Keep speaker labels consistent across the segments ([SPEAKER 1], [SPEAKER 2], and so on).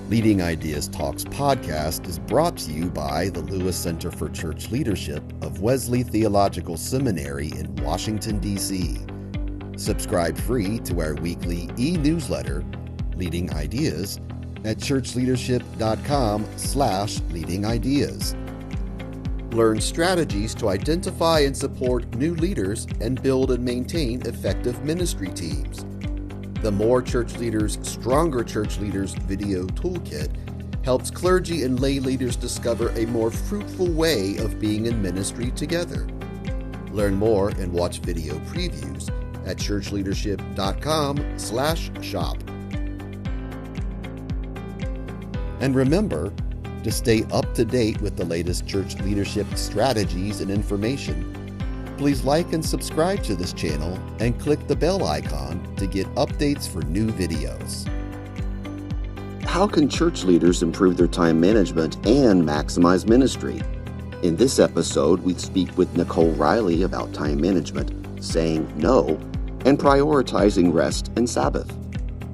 [SPEAKER 1] Leading Ideas Talks podcast is brought to you by the Lewis Center for Church Leadership of Wesley Theological Seminary in Washington, D.C. Subscribe free to our weekly e-newsletter, Leading Ideas, at churchleadership.com/leadingideas. Learn strategies to identify and support new leaders and build and maintain effective ministry teams. The More Church Leaders, Stronger Church Leaders video toolkit helps clergy and lay leaders discover a more fruitful way of being in ministry together. Learn more and watch video previews at churchleadership.com/shop. And remember, to stay up to date with the latest church leadership strategies and information, please like and subscribe to this channel and click the bell icon to get updates for new videos. How can church leaders improve their time management and maximize ministry? In this episode, we speak with Nicole Reilley about time management, saying no, and prioritizing rest and Sabbath.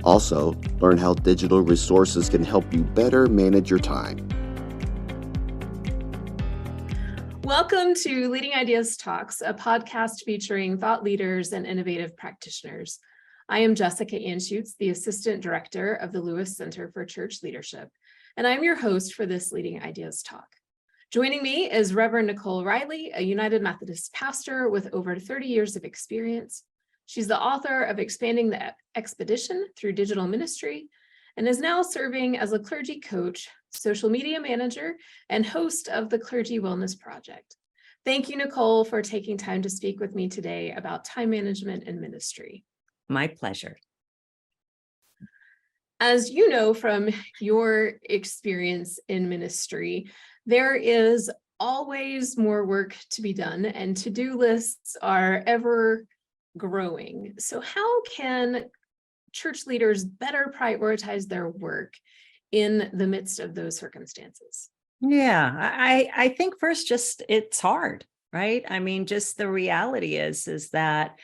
[SPEAKER 1] Also, learn how digital resources can help you better manage your time.
[SPEAKER 2] Welcome to Leading Ideas Talks, a podcast featuring thought leaders and innovative practitioners. I am Jessica Anschutz, the Assistant Director of the Lewis Center for Church Leadership, and I'm your host for this Leading Ideas Talk. Joining me is Reverend Nicole Reilley, a United Methodist pastor with over 30 years of experience. She's the author of Expanding the Expedition Through Digital Ministry, and is now serving as a clergy coach, social media manager, and host of the Clergy Wellness Project. Thank you, Nicole, for taking time to speak with me today about time management and ministry.
[SPEAKER 3] My pleasure.
[SPEAKER 2] As you know from your experience in ministry, there is always more work to be done, and to-do lists are ever growing. So how can church leaders better prioritize their work in the midst of those circumstances?
[SPEAKER 3] Yeah, I think first, just it's hard, right? I mean, just the reality is that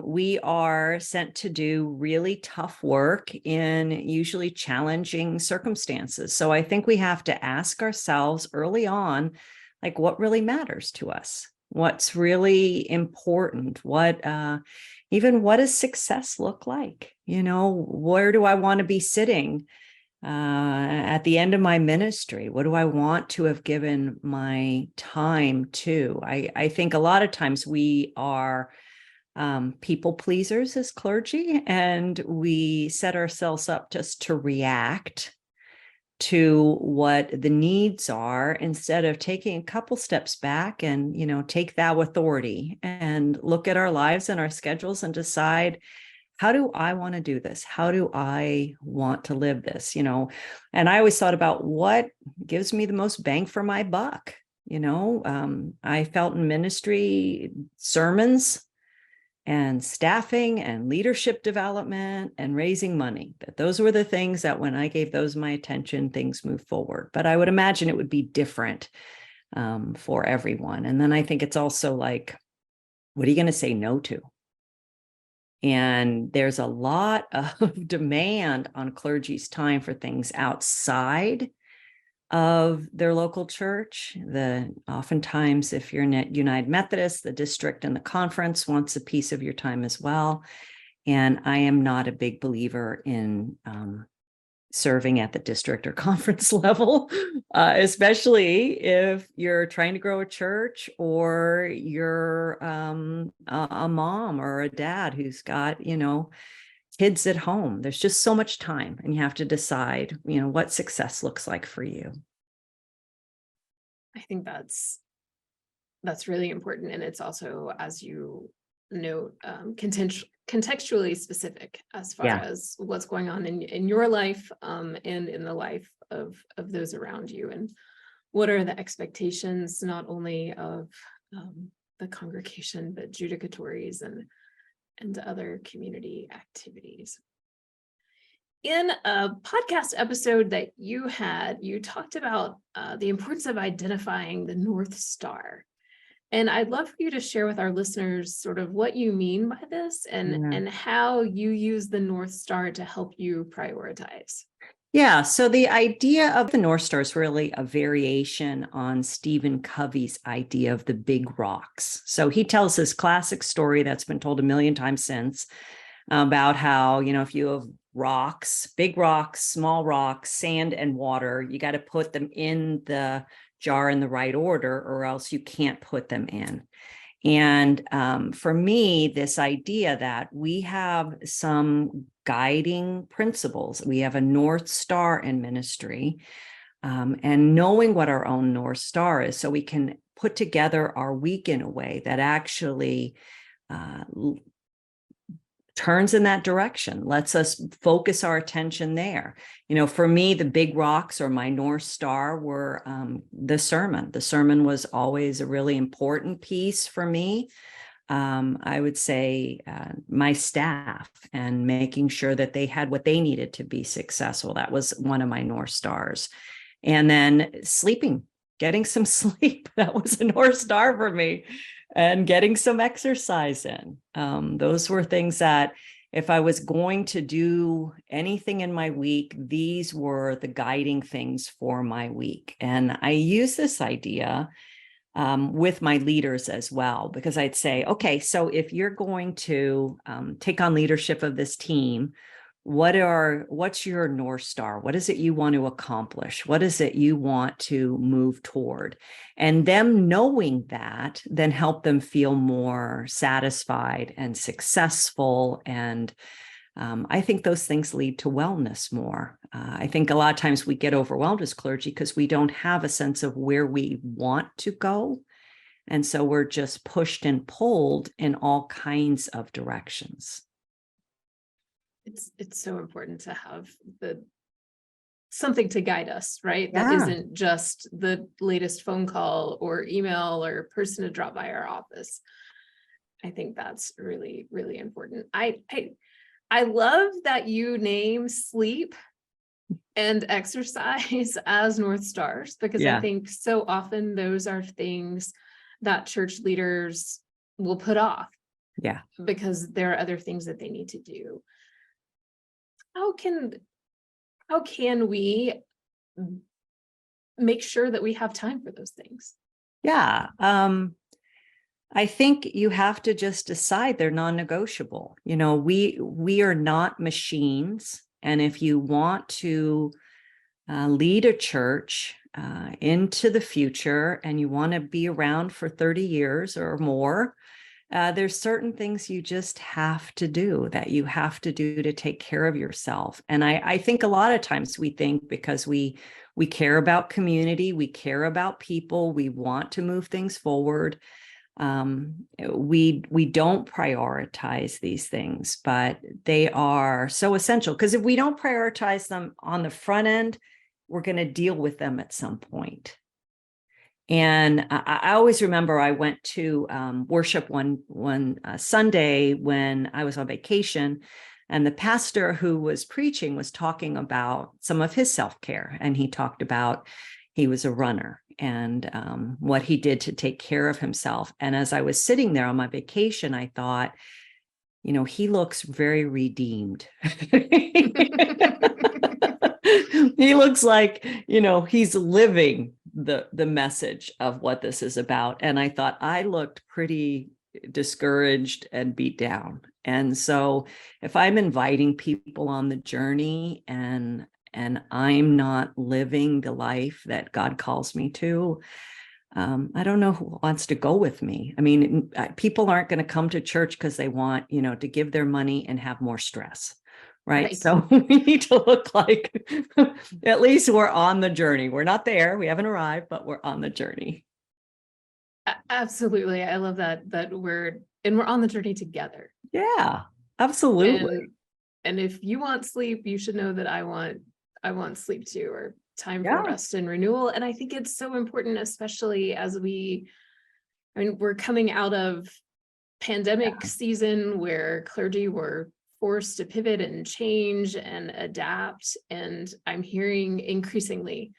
[SPEAKER 3] we are sent to do really tough work in usually challenging circumstances. So I think we have to ask ourselves early on, like, what really matters to us? What's really important? Even what does success look like? You know, where do I want to be sitting at the end of my ministry? What do I want to have given my time to? I think a lot of times we are people pleasers as clergy, and we set ourselves up just to react to what the needs are instead of taking a couple steps back and, take that authority and look at our lives and our schedules and decide, how do I want to do this? How do I want to live this? And I always thought about what gives me the most bang for my buck. I felt in ministry, sermons and staffing and leadership development and raising money, that those were the things that when I gave those my attention, things moved forward. But I would imagine it would be different for everyone. And then I think it's also like, what are you going to say no to? And there's a lot of demand on clergy's time for things outside of their local church. Oftentimes, if you're in United Methodist, the district and the conference wants a piece of your time as well. And I am not a big believer in serving at the district or conference level, especially if you're trying to grow a church or you're a mom or a dad who's got, kids at home. There's just so much time, and you have to decide, what success looks like for you.
[SPEAKER 2] I think that's really important. And it's also, as you note, contextually specific as far as what's going on in your life and in the life of those around you, and what are the expectations not only of the congregation, but judicatories and other community activities. In a podcast episode that you had, you talked about the importance of identifying the North Star. And I'd love for you to share with our listeners sort of what you mean by this and how you use the North Star to help you prioritize.
[SPEAKER 3] Yeah, so the idea of the North Star is really a variation on Stephen Covey's idea of the big rocks. So he tells this classic story that's been told a million times since about how, if you have rocks, big rocks, small rocks, sand and water, you got to put them in the jar in the right order, or else you can't put them in. And for me, this idea that we have some guiding principles, we have a North Star in ministry, and knowing what our own North Star is, so we can put together our week in a way that actually turns in that direction, lets us focus our attention there. For me, the big rocks or my North Star were the sermon. The sermon was always a really important piece for me. I would say my staff and making sure that they had what they needed to be successful. That was one of my North Stars. And then sleeping, getting some sleep. That was a North Star for me. And getting some exercise in. Those were things that if I was going to do anything in my week, these were the guiding things for my week. And I use this idea with my leaders as well, because I'd say, okay, so if you're going to take on leadership of this team, what's your North Star? What is it you want to accomplish? What is it you want to move toward? And them knowing that then help them feel more satisfied and successful. And I think those things lead to wellness more. I think a lot of times we get overwhelmed as clergy because we don't have a sense of where we want to go. And so we're just pushed and pulled in all kinds of directions.
[SPEAKER 2] It's so important to have something to guide us, right?
[SPEAKER 3] Yeah.
[SPEAKER 2] That isn't just the latest phone call or email or person to drop by our office. I think that's really, really important. I love that you name sleep and exercise as North Stars, because I think so often those are things that church leaders will put off.
[SPEAKER 3] Yeah.
[SPEAKER 2] Because there are other things that they need to do. How can we make sure that we have time for those things?
[SPEAKER 3] Yeah. I think you have to just decide they're non-negotiable. We are not machines. And if you want to lead a church into the future and you want to be around for 30 years or more, there's certain things you just have to do to take care of yourself. And I think a lot of times we think because we care about community, we care about people, we want to move things forward. We don't prioritize these things, but they are so essential, because if we don't prioritize them on the front end, we're going to deal with them at some point. And I always remember I went to worship one Sunday when I was on vacation, and the pastor who was preaching was talking about some of his self-care. And he talked about he was a runner and what he did to take care of himself. And as I was sitting there on my vacation, I thought, he looks very redeemed. He looks like, he's living the message of what this is about. And I thought I looked pretty discouraged and beat down. And so if I'm inviting people on the journey and I'm not living the life that God calls me to, I don't know who wants to go with me. I mean, people aren't going to come to church because they want, to give their money and have more stress. Right. So we need to look like at least we're on the journey. We're not there. We haven't arrived, but we're on the journey.
[SPEAKER 2] Absolutely. I love that we're on the journey together.
[SPEAKER 3] Yeah, absolutely.
[SPEAKER 2] And if you want sleep, you should know that I want sleep too, or time for rest and renewal. And I think it's so important, especially as we're coming out of pandemic season where clergy were forced to pivot and change and adapt. And I'm hearing increasingly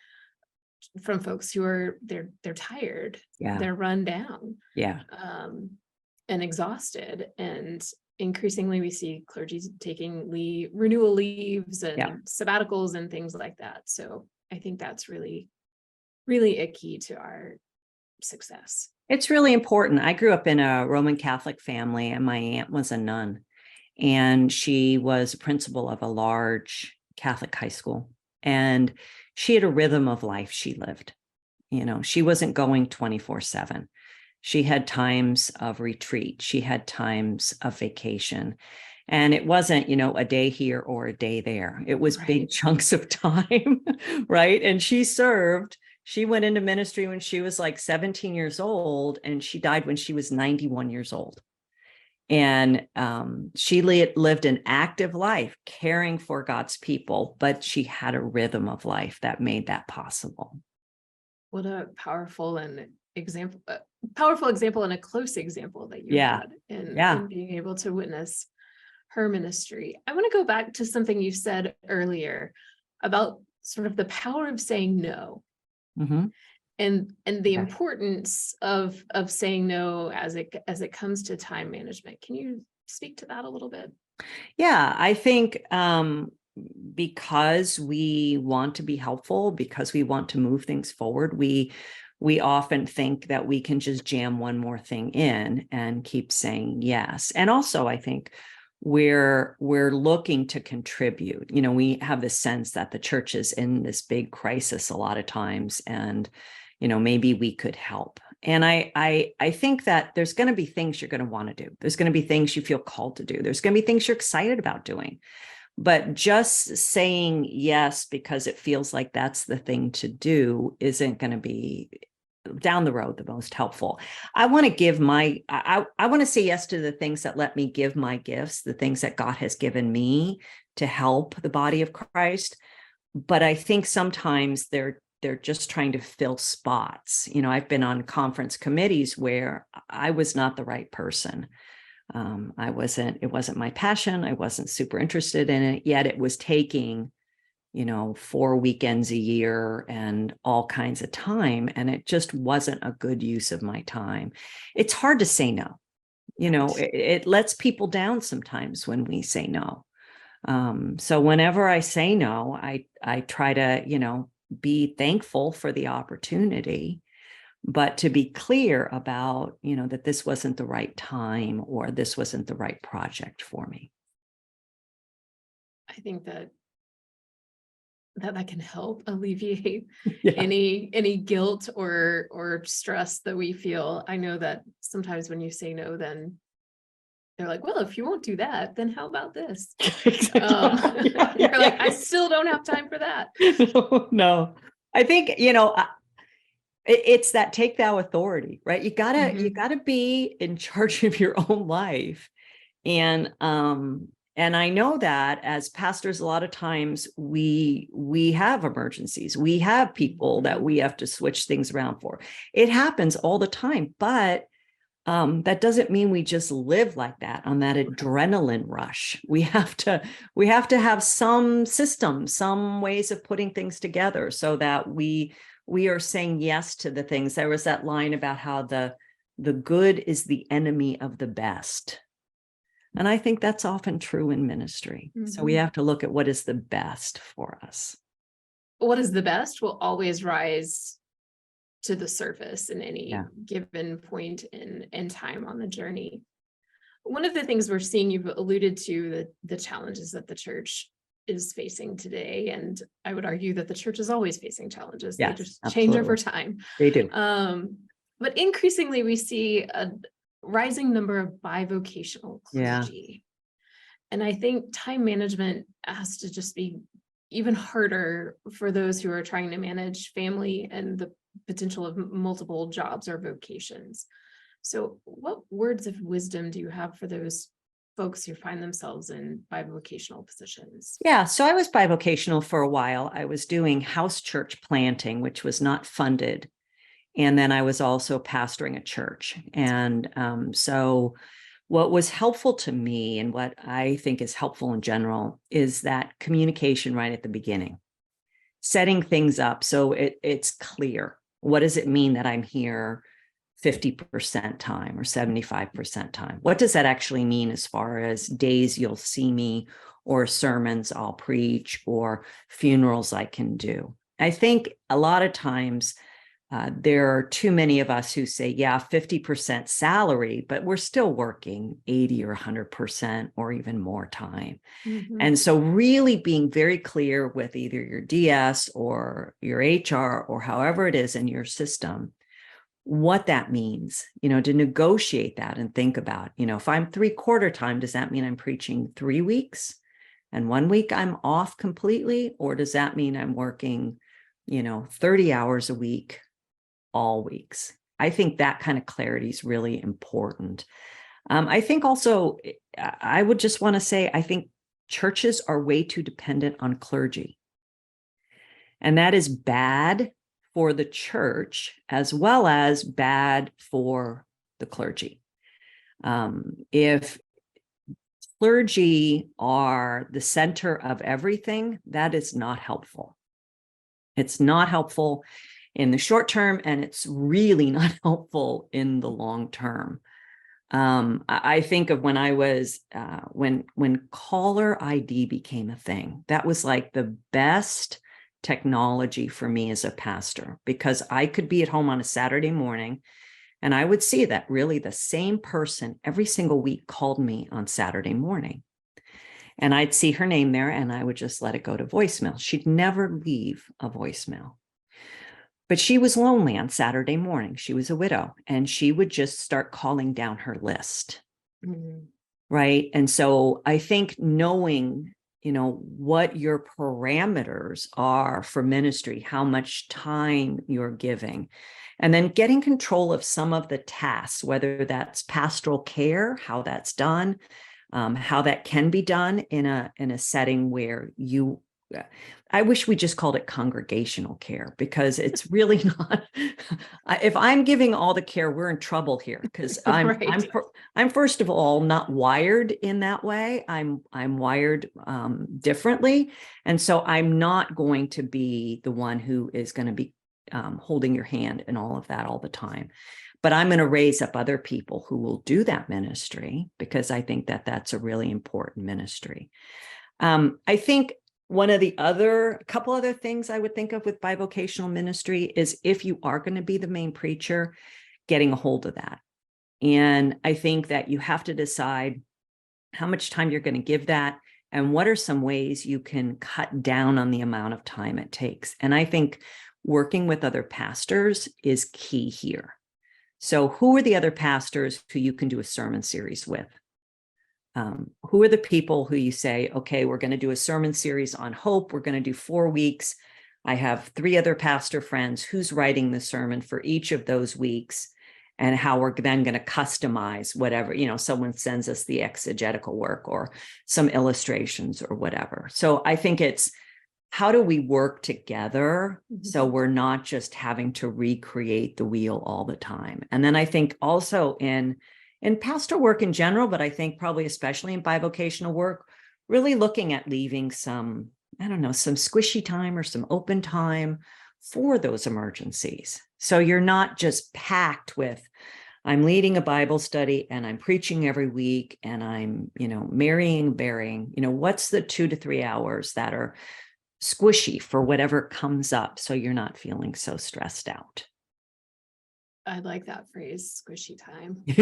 [SPEAKER 2] from folks who are they're tired, they're run down, and exhausted. And increasingly we see clergy taking renewal leaves and
[SPEAKER 3] Yeah.
[SPEAKER 2] sabbaticals and things like that. So I think that's really, really a key to our success.
[SPEAKER 3] It's really important. I grew up in a Roman Catholic family, and my aunt was a nun, and she was principal of a large Catholic high school. And she had a rhythm of life she lived. She wasn't going 24/7. She had times of retreat. She had times of vacation. And it wasn't, a day here or a day there. It was big chunks of time, right? And she went into ministry when she was like 17 years old, and she died when she was 91 years old. And she lived an active life, caring for God's people, but she had a rhythm of life that made that possible.
[SPEAKER 2] What a powerful example and a close example that you had in being able to witness her ministry. I want to go back to something you said earlier about sort of the power of saying no.
[SPEAKER 3] Mm-hmm.
[SPEAKER 2] And the importance of saying no as it comes to time management. Can you speak to that a little bit?
[SPEAKER 3] Yeah, I think because we want to be helpful, because we want to move things forward, we often think that we can just jam one more thing in and keep saying yes. And also, I think we're looking to contribute. We have this sense that the church is in this big crisis a lot of times, and maybe we could help. And I think that there's going to be things you're going to want to do. There's going to be things you feel called to do. There's going to be things you're excited about doing. But just saying yes because it feels like that's the thing to do isn't going to be down the road the most helpful. I want to say yes to the things that let me give my gifts, the things that God has given me to help the body of Christ. But I think sometimes they're just trying to fill spots. I've been on conference committees where I was not the right person. It wasn't my passion. I wasn't super interested in it, yet it was taking, 4 weekends a year and all kinds of time. And it just wasn't a good use of my time. It's hard to say no. It lets people down sometimes when we say no. So whenever I say no, I try to, be thankful for the opportunity, but to be clear about, that this wasn't the right time or this wasn't the right project for me.
[SPEAKER 2] I think that can help alleviate any guilt or stress that we feel. I know that sometimes when you say no, then they're like, well, if you won't do that, then how about this? You're like, I still don't have time for that.
[SPEAKER 3] No, I think, it's that take thou authority, right? You gotta be in charge of your own life. And I know that as pastors, a lot of times we have emergencies. We have people that we have to switch things around for. It happens all the time, but that doesn't mean we just live like that on that adrenaline rush. We have to have some system, some ways of putting things together so that we are saying yes to the things. There was that line about how the good is the enemy of the best. And I think that's often true in ministry. So we have to look at what is the best for us.
[SPEAKER 2] What is the best will always rise to the surface in any given point in time on the journey. One of the things we're seeing, you've alluded to the challenges that the church is facing today, and I would argue that the church is always facing challenges. They just change over time.
[SPEAKER 3] They do.
[SPEAKER 2] But increasingly we see a rising number of bivocational clergy. And I think time management has to just be even harder for those who are trying to manage family and the potential of multiple jobs or vocations. So what words of wisdom do you have for those folks who find themselves in bivocational positions? Yeah,
[SPEAKER 3] so I was bivocational for a while. I was doing house church planting, which was not funded. And then I was also pastoring a church. And so what was helpful to me, and what I think is helpful in general, is that communication right at the beginning, setting things up so it's clear. What does it mean that I'm here 50% time or 75% time? What does that actually mean as far as days you'll see me, or sermons I'll preach, or funerals I can do? I think a lot of times there are too many of us who say, yeah, 50% salary, but we're still working 80 or 100% or even more time.
[SPEAKER 2] Mhm.
[SPEAKER 3] And so really being very clear with either your DS or your HR or however it is in your system, what that means, to negotiate that and think about, if I'm 3/4 time, does that mean I'm preaching 3 weeks and 1 week I'm off completely? Or does that mean I'm working, 30 hours a week, all weeks? I think that kind of clarity is really important. I think also, I would just want to say, I think churches are way too dependent on clergy. And that is bad for the church as well as bad for the clergy. If clergy are the center of everything, that is not helpful. It's not helpful in the short term, and it's really not helpful in the long term. I think of when I was, when caller ID became a thing, that was like the best technology for me as a pastor, because I could be at home on a Saturday morning and I would see that really the same person every single week called me on Saturday morning. And I'd see her name there and I would just let it go to voicemail. She'd never leave a voicemail. But she was lonely on Saturday morning. She was a widow, and she would just start calling down her list.
[SPEAKER 2] Mhm.
[SPEAKER 3] Right. And so I think knowing, what your parameters are for ministry, how much time you're giving, and then getting control of some of the tasks, whether that's pastoral care, how that's done, how that can be done in a setting where I wish we just called it congregational care, because it's really not. If I'm giving all the care, we're in trouble here, because
[SPEAKER 2] Right.
[SPEAKER 3] I'm first of all not wired in that way. I'm wired differently, and so I'm not going to be the one who is going to be holding your hand and all of that all the time. But I'm going to raise up other people who will do that ministry, because I think that that's a really important ministry. I think a couple other things I would think of with bivocational ministry is, if you are going to be the main preacher, getting a hold of that. And I think that you have to decide how much time you're going to give that, and what are some ways you can cut down on the amount of time it takes. And I think working with other pastors is key here. So who are the other pastors who you can do a sermon series with? Who are the people who you say, okay, we're going to do a sermon series on hope. We're going to do 4 weeks. I have 3 other pastor friends. Who's writing the sermon for each of those weeks, and how we're then going to customize whatever, someone sends us the exegetical work or some illustrations or whatever. So I think it's, how do we work together so we're not just having to recreate the wheel all the time? And then I think also in pastoral work in general, but I think probably especially in bivocational work, really looking at leaving some squishy time or some open time for those emergencies. So you're not just packed with, I'm leading a Bible study and I'm preaching every week and I'm, marrying, burying, what's the 2 to 3 hours that are squishy for whatever comes up, so you're not feeling so stressed out.
[SPEAKER 2] I like that phrase, squishy time. I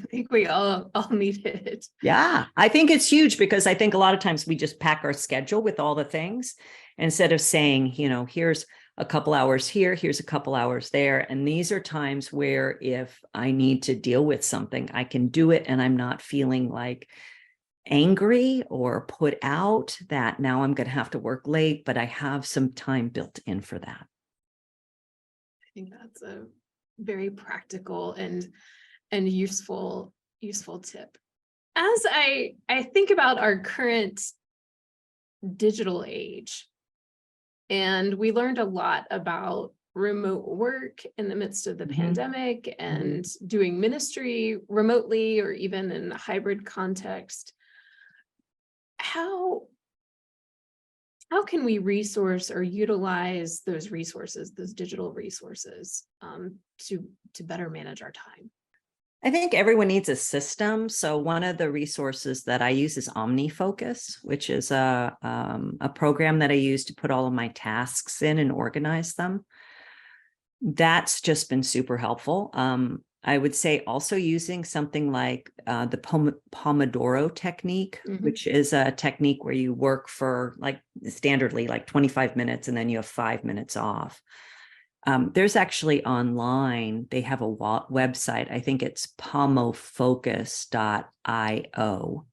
[SPEAKER 2] think we all need it.
[SPEAKER 3] Yeah, I think it's huge, because I think a lot of times we just pack our schedule with all the things instead of saying, here's a couple hours here, here's a couple hours there. And these are times where if I need to deal with something, I can do it, and I'm not feeling like angry or put out that now I'm going to have to work late, but I have some time built in for that.
[SPEAKER 2] I think that's a very practical and useful tip. As I think about our current digital age, and we learned a lot about remote work in the midst of the pandemic, and doing ministry remotely or even in a hybrid context. How how can we resource or utilize those resources, those digital resources, to better manage our time?
[SPEAKER 3] I think everyone needs a system. So one of the resources that I use is OmniFocus, which is a program that I use to put all of my tasks in and organize them. That's just been super helpful. I would say also using something like the Pomodoro technique, which is a technique where you work for like standardly like 25 minutes and then you have 5 minutes off. There's actually online, they have a website. I think it's pomofocus.io.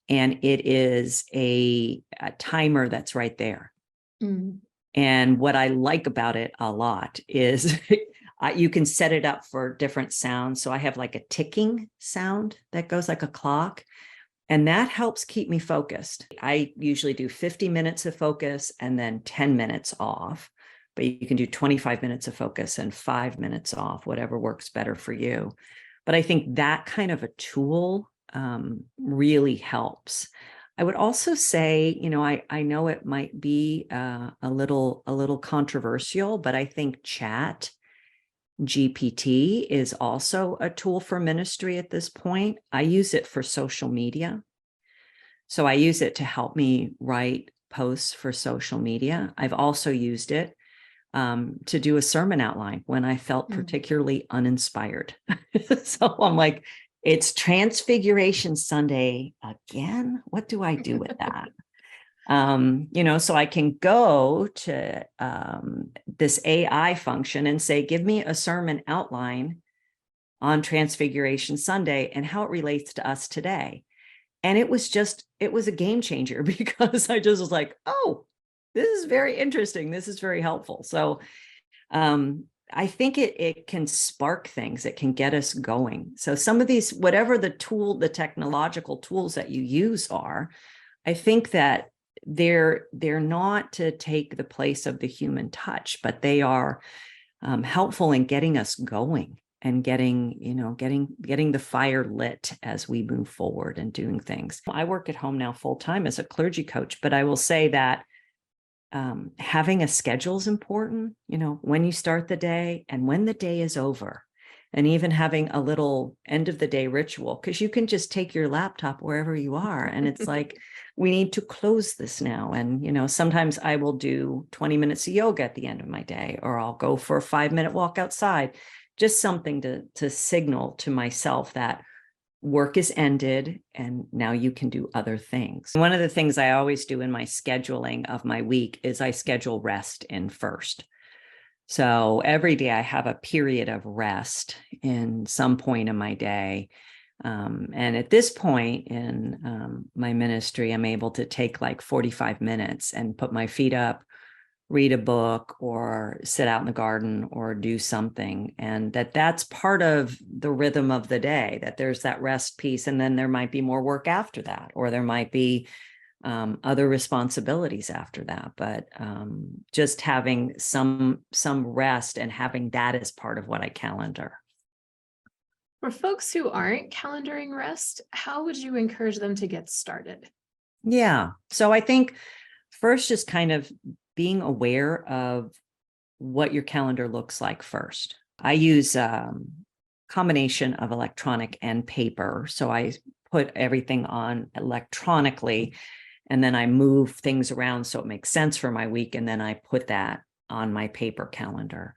[SPEAKER 3] And it is a timer that's right there.
[SPEAKER 2] Mm.
[SPEAKER 3] And what I like about it a lot is you can set it up for different sounds. So I have like a ticking sound that goes like a clock, and that helps keep me focused. I usually do 50 minutes of focus and then 10 minutes off, but you can do 25 minutes of focus and 5 minutes off, whatever works better for you. But I think that kind of a tool really helps. I would also say, I know it might be a little controversial, but I think Chat GPT is also a tool for ministry at this point. I use it for social media. So I use it to help me write posts for social media. I've also used it to do a sermon outline when I felt particularly uninspired. So I'm like, it's Transfiguration Sunday again. What do I do with that? So I can go to this AI function and say, give me a sermon outline on Transfiguration Sunday and how it relates to us today. And it was a game changer because I just was like, oh, this is very interesting. This is very helpful. So I think it can spark things. It can get us going. So some of these, whatever the technological tools that you use are, I think that they're not to take the place of the human touch, but they are helpful in getting us going and getting the fire lit as we move forward and doing things. I work at home now full time as a clergy coach, but I will say that having a schedule is important, when you start the day and when the day is over, and even having a little end of the day ritual, because you can just take your laptop wherever you are. And it's like, we need to close this now. And, sometimes I will do 20 minutes of yoga at the end of my day, or I'll go for a 5-minute walk outside, just something to signal to myself that work is ended and now you can do other things. One of the things I always do in my scheduling of my week is I schedule rest in first. So every day I have a period of rest in some point in my day. And at this point in my ministry, I'm able to take like 45 minutes and put my feet up, read a book, or sit out in the garden, or do something. And that's part of the rhythm of the day, that there's that rest piece. And then there might be more work after that, or there might be other responsibilities after that. But just having some rest and having that as part of what I calendar.
[SPEAKER 2] For folks who aren't calendaring rest, how would you encourage them to get started?
[SPEAKER 3] Yeah. So I think first, just kind of being aware of what your calendar looks like first. I use a combination of electronic and paper. So I put everything on electronically, and then I move things around so it makes sense for my week. And then I put that on my paper calendar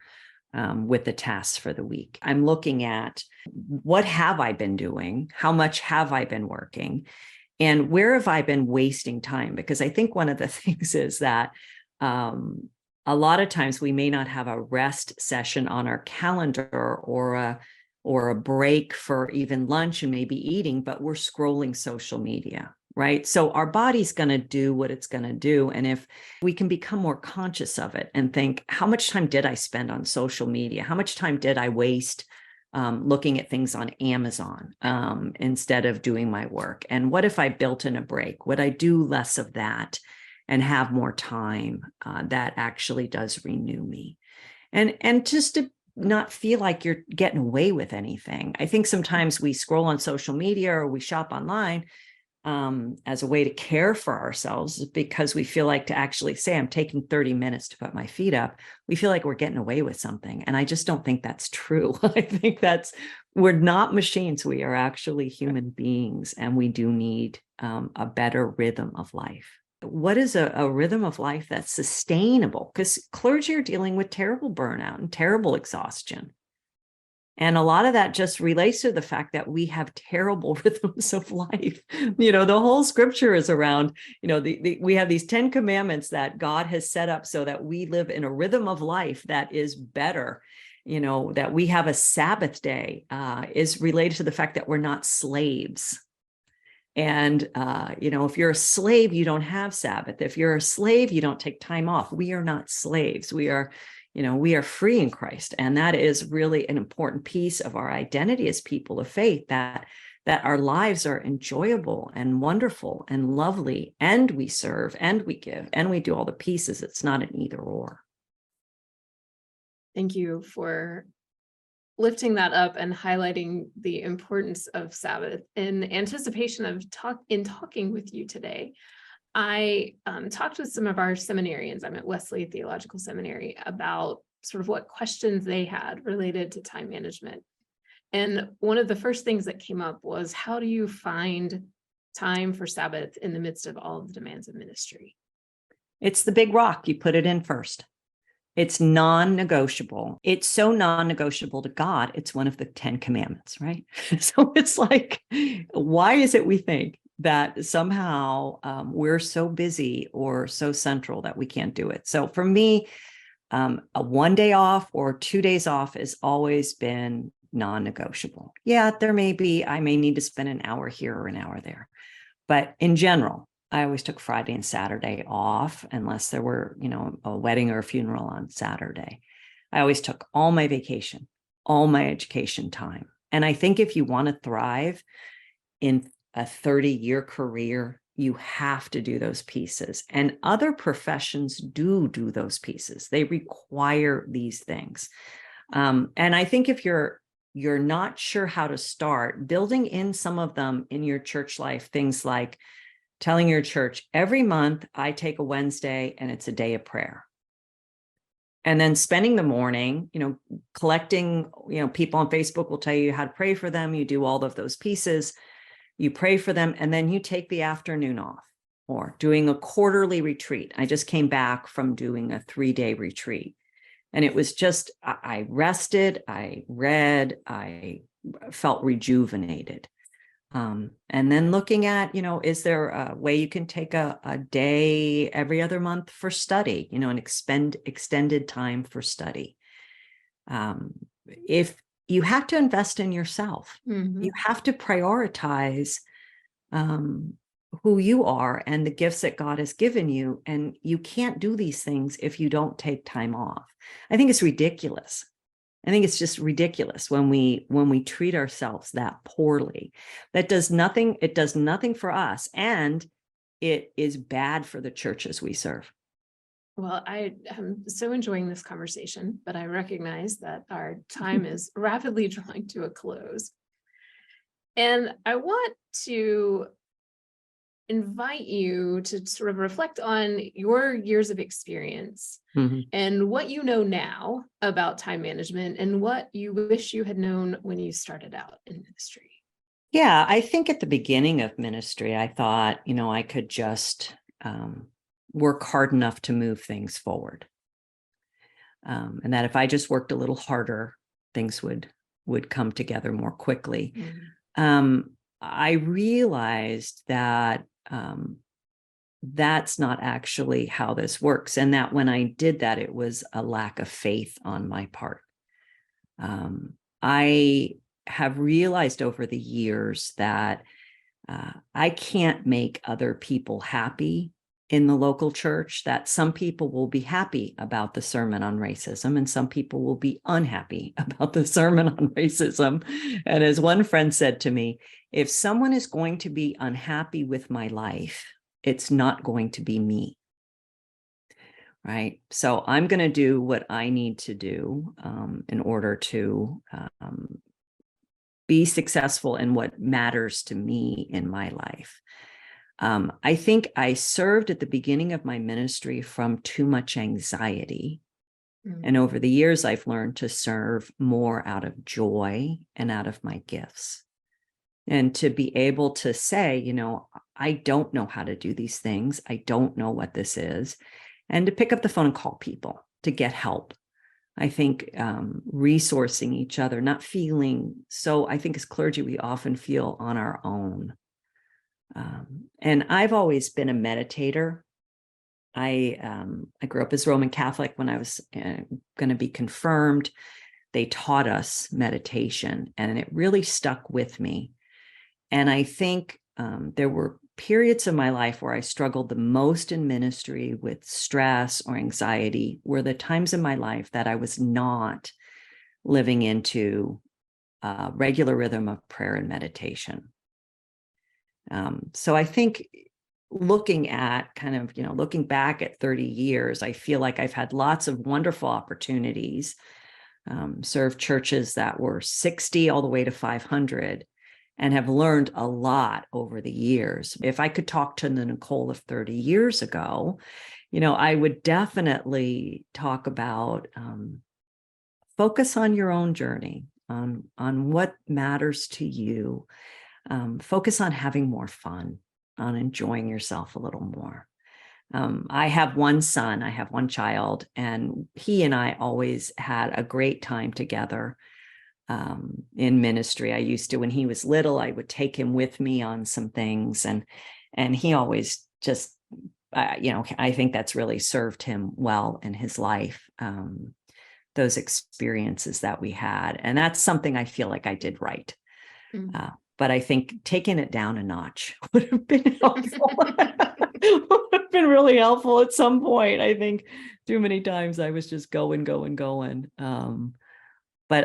[SPEAKER 3] with the tasks for the week. I'm looking at what have I been doing? How much have I been working? And where have I been wasting time? Because I think one of the things is that a lot of times we may not have a rest session on our calendar, or a break for even lunch and maybe eating, but we're scrolling social media, right? So our body's going to do what it's going to do. And if we can become more conscious of it and think, how much time did I spend on social media? How much time did I waste looking at things on Amazon instead of doing my work? And what if I built in a break? Would I do less of that and have more time that actually does renew me? And just to not feel like you're getting away with anything. I think sometimes we scroll on social media or we shop online as a way to care for ourselves, because we feel like to actually say, I'm taking 30 minutes to put my feet up, we feel like we're getting away with something. And I just don't think that's true. I think we're not machines. We are actually human beings, and we do need a better rhythm of life. What is a rhythm of life that's sustainable? Because clergy are dealing with terrible burnout and terrible exhaustion. And a lot of that just relates to the fact that we have terrible rhythms of life. The whole scripture is around, we have these 10 commandments that God has set up so that we live in a rhythm of life that is better. That we have a Sabbath day is related to the fact that we're not slaves. And, if you're a slave, you don't have Sabbath. If you're a slave, you don't take time off. We are not slaves. We are free in Christ. And that is really an important piece of our identity as people of faith, that our lives are enjoyable and wonderful and lovely, and we serve and we give and we do all the pieces. It's not an either or.
[SPEAKER 2] Thank you for lifting that up and highlighting the importance of Sabbath. In anticipation of talking with you today, I talked with some of our seminarians. I'm at Wesley Theological Seminary, about sort of what questions they had related to time management. And one of the first things that came up was, how do you find time for Sabbath in the midst of all of the demands of ministry?
[SPEAKER 3] It's the big rock. You put it in first. It's non-negotiable. It's so non-negotiable to God. It's one of the 10 commandments, right? So it's like, why is it we think that somehow we're so busy or so central that we can't do it? So for me, a 1 day off or 2 days off has always been non-negotiable. Yeah, I may need to spend an hour here or an hour there. But in general, I always took Friday and Saturday off, unless there were, a wedding or a funeral on Saturday. I always took all my vacation, all my education time. And I think if you want to thrive in a 30-year career, you have to do those pieces. And other professions do those pieces. They require these things. And I think if you're not sure how to start, building in some of them in your church life, things like telling your church, every month I take a Wednesday and it's a day of prayer. And then spending the morning, collecting, people on Facebook will tell you how to pray for them. You do all of those pieces, you pray for them, and then you take the afternoon off, or doing a quarterly retreat. I just came back from doing a 3-day retreat. And it was just, I rested, I read, I felt rejuvenated. And then looking at, is there a way you can take a day every other month for study, and extended time for study. If you have to invest in yourself, you have to prioritize who you are and the gifts that God has given you. And you can't do these things if you don't take time off. I think it's ridiculous. I think it's just ridiculous when we treat ourselves that poorly. That does nothing. It does nothing for us, and it is bad for the churches we serve.
[SPEAKER 2] Well, I am so enjoying this conversation, but I recognize that our time is rapidly drawing to a close. And I want to invite you to sort of reflect on your years of experience and what you know now about time management and what you wish you had known when you started out in ministry.
[SPEAKER 3] Yeah, I think at the beginning of ministry, I thought, I could just work hard enough to move things forward. And that if I just worked a little harder, things would come together more quickly. I realized that that's not actually how this works. And that when I did that, it was a lack of faith on my part. I have realized over the years that I can't make other people happy in the local church, that some people will be happy about the sermon on racism and some people will be unhappy about the sermon on racism. And as one friend said to me, if someone is going to be unhappy with my life, it's not going to be me. Right? So I'm going to do what I need to do in order to be successful in what matters to me in my life. I think I served at the beginning of my ministry from too much anxiety. And over the years, I've learned to serve more out of joy and out of my gifts. And to be able to say, I don't know how to do these things. I don't know what this is. And to pick up the phone and call people to get help. I think resourcing each other, not feeling so, I think as clergy, we often feel on our own. And I've always been a meditator. I grew up as Roman Catholic. When I was going to be confirmed, they taught us meditation, and it really stuck with me. And I think there were periods of my life where I struggled the most in ministry with stress or anxiety, were the times in my life that I was not living into a regular rhythm of prayer and meditation. So I think looking at looking back at 30 years, I feel like I've had lots of wonderful opportunities, serve churches that were 60 all the way to 500, and have learned a lot over the years. If I could talk to the Nicole of 30 years ago, I would definitely talk about focus on your own journey, on what matters to you. Focus on having more fun, on enjoying yourself a little more. I have one son, I have one child, and he and I always had a great time together in ministry. I used to, when he was little, I would take him with me on some things, and he always just, I think that's really served him well in his life. Those experiences that we had, and that's something I feel like I did right. But I think taking it down a notch would have been helpful. Would have been really helpful at some point. I think too many times I was just going. But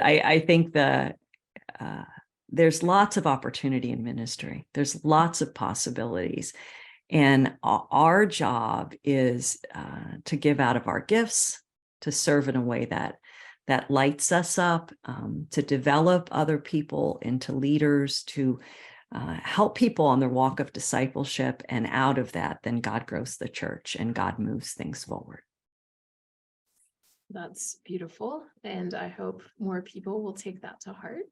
[SPEAKER 3] I think that there's lots of opportunity in ministry. There's lots of possibilities. And our job is to give out of our gifts, to serve in a way that lights us up, to develop other people into leaders, to help people on their walk of discipleship. And out of that, then God grows the church and God moves things forward.
[SPEAKER 2] That's beautiful. And I hope more people will take that to heart.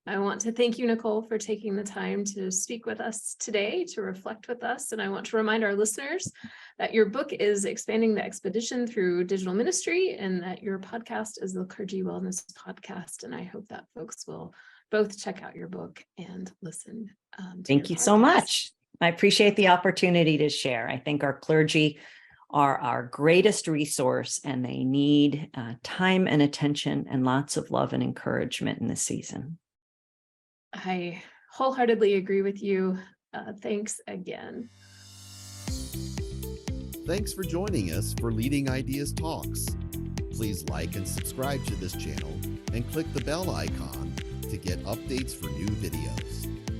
[SPEAKER 2] I want to thank you, Nicole, for taking the time to speak with us today, to reflect with us. And I want to remind our listeners that your book is Expanding the Expedition Through Digital Ministry, and that your podcast is the Clergy Wellness Podcast. And I hope that folks will both check out your book and listen.
[SPEAKER 3] Thank you so much. I appreciate the opportunity to share. I think our clergy are our greatest resource, and they need time and attention and lots of love and encouragement in this season.
[SPEAKER 2] I wholeheartedly agree with you. Thanks again.
[SPEAKER 1] Thanks for joining us for Leading Ideas Talks. Please like and subscribe to this channel and click the bell icon to get updates for new videos.